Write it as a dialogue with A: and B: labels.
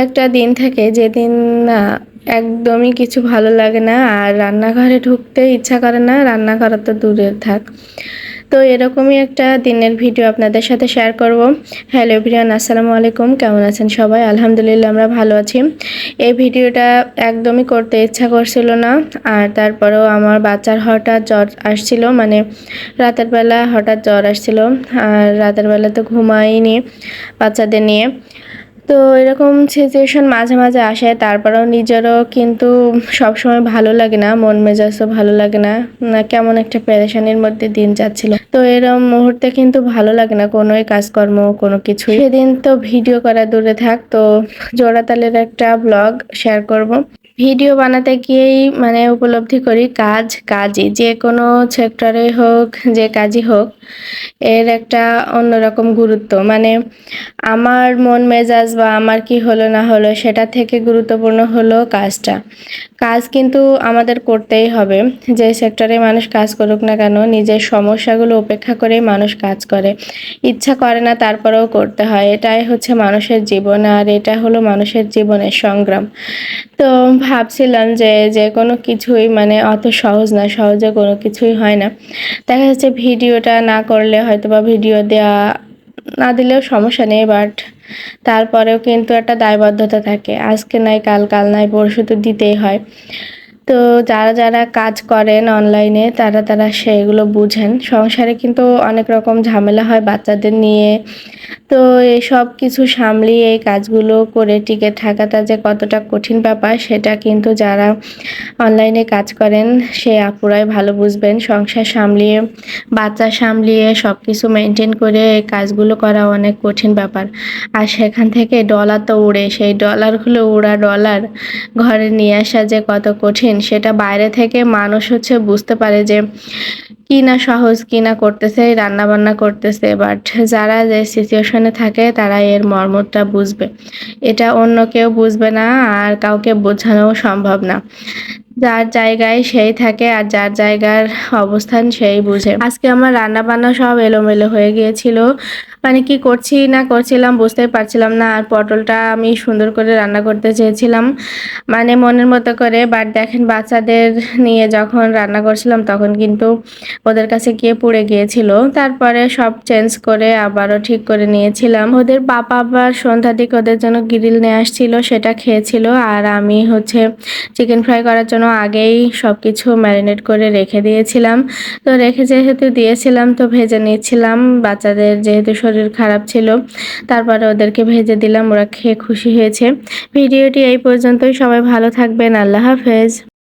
A: একটা দিন থাকে যেদিন না একদমই কিছু ভালো লাগে না, আর রান্নাঘরে ঢুকতে ইচ্ছা করে না, রান্না করা তো দূরের থাক। তো এরকমই একটা দিনের ভিডিও আপনাদের সাথে শেয়ার করব। হ্যালো এভরিওয়ান, আসসালামু আলাইকুম। কেমন আছেন সবাই? আলহামদুলিল্লাহ আমরা ভালো আছি। এই ভিডিওটা একদমই করতে ইচ্ছা করছিল না, আর তারপরেও আমার বাচ্চার হঠাৎ জ্বর আসছিল, মানে রাতের বেলা হঠাৎ জ্বর আসছিল, আর রাতের বেলা তো ঘুমাইনি বাচ্চাদের নিয়ে। তো এরকম সিচুয়েশন মাঝে মাঝে আসে, তারপরেও নিজেরও কিন্তু সবসময় ভালো লাগে না, মন মেজাজও ভালো লাগে না, কেমন একটা পেরেশানির মধ্যে দিন যাচ্ছিল। তো এরকম মুহূর্তে কিন্তু ভালো লাগে না কোনোই কাজকর্ম, কোনো কিছুই। সেদিন তো ভিডিও করা দূরে থাক, তো জোড়াতালের একটা ব্লগ শেয়ার করব। ভিডিও বানাতে গিয়েই মানে উপলব্ধি করি কাজই যে কোনো সেক্টরে হোক, যে কাজই হোক, এর একটা অন্যরকম গুরুত্ব। মানে আমার মন মেজাজ বা আমার কি হলো না হলো সেটা থেকে গুরুত্বপূর্ণ হলো কাজটা। কাজ কিন্তু আমাদের করতেই হবে। যে সেক্টরে মানুষ কাজ করুক না কেন, নিজের সমস্যাগুলো উপেক্ষা করেই মানুষ কাজ করে। ইচ্ছা করে না তারপরেও করতে হয়, এটাই হচ্ছে মানুষের জীবন, আর এটা হলো মানুষের জীবনের সংগ্রাম। তো ভাবছিলাম যে যে কোনো কিছুই মানে অত সহজ না, সহজে কোনো কিছুই হয় না। দেখা যাচ্ছে ভিডিওটা না করলে হয়তো বা ভিডিও দেওয়া না দিলেও সমস্যা নেই, বাট তারপরেও কিন্তু একটা দায়বদ্ধতা থাকে, আজকে নাই কাল, কাল নাই পরশু তো দিতেই হয়। তো যারা কাজ করেন অনলাইনে তারা সেগুলো বুঝেন। সংসারে কিন্তু অনেক রকম ঝামেলা হয় বাচ্চাদের নিয়ে। তো এসব কিছু সামলিয়ে এই কাজগুলো করে টিকে থাকাটা যে কতটা কঠিন ব্যাপার, সেটা কিন্তু যারা অনলাইনে কাজ করেন সে আপুরাই ভালো বুঝবেন। সংসার সামলিয়ে, বাচ্চা সামলিয়ে সব কিছু মেনটেন করে এই কাজগুলো করা অনেক কঠিন ব্যাপার। আর সেখান থেকে ডলার তো উড়ে, সেই ডলারগুলো, উড়া ডলার ঘরে নিয়ে আসা যে কত কঠিন, সেটা বাইরে থেকে মানুষ হচ্ছে বুঝতে পারে যে কি না সহজ, কি না করতেছে, রান্না বান্না করতেছে, বাট যারা যে সিচুয়েশনে থাকে তারা এর মর্মটা বুঝবে। এটা অন্য কেউ বুঝবে না, আর কাউকে বোঝানোও সম্ভব না। যার জায়গায় সেই থাকে, আর যার জায়গার অবস্থান সেই বুঝে। আজকে আমার রান্না বান্না সব এলোমেলো হয়ে গিয়েছিল, মানে কি করছি না করছিলাম বুঝতেই পারছিলাম না। আর পটলটা আমি সুন্দর করে রান্না করতে চেয়েছিলাম, মানে মনের মতো করে, বাট দেখেন বাচ্চাদের নিয়ে যখন রান্না করছিলাম তখন কিন্তু ওদের কাছে গিয়ে পুড়ে গিয়েছিল। তারপরে সব চেঞ্জ করে আবারও ঠিক করে নিয়েছিলাম। ওদের পাপা আবার সন্ধ্যার দিকে ওদের জন্য গ্রিল নিয়ে আসছিল, সেটা খেয়েছিল। আর আমি হচ্ছে চিকেন ফ্রাই করার জন্য আগেই সব কিছু ম্যারিনেট করে রেখে দিয়েছিলাম। তো রেখে যেহেতু দিয়েছিলাম তো ভেজে নিচ্ছিলাম, বাচ্চাদের যেহেতু শরীর খারাপ ছিল। তারপরে ওদেরকে ভেজে দিলাম, ওরা খেয়ে খুশি হয়েছে। ভিডিওটি এই পর্যন্তই, সবাই ভালো থাকবেন, আল্লাহ হাফেজ।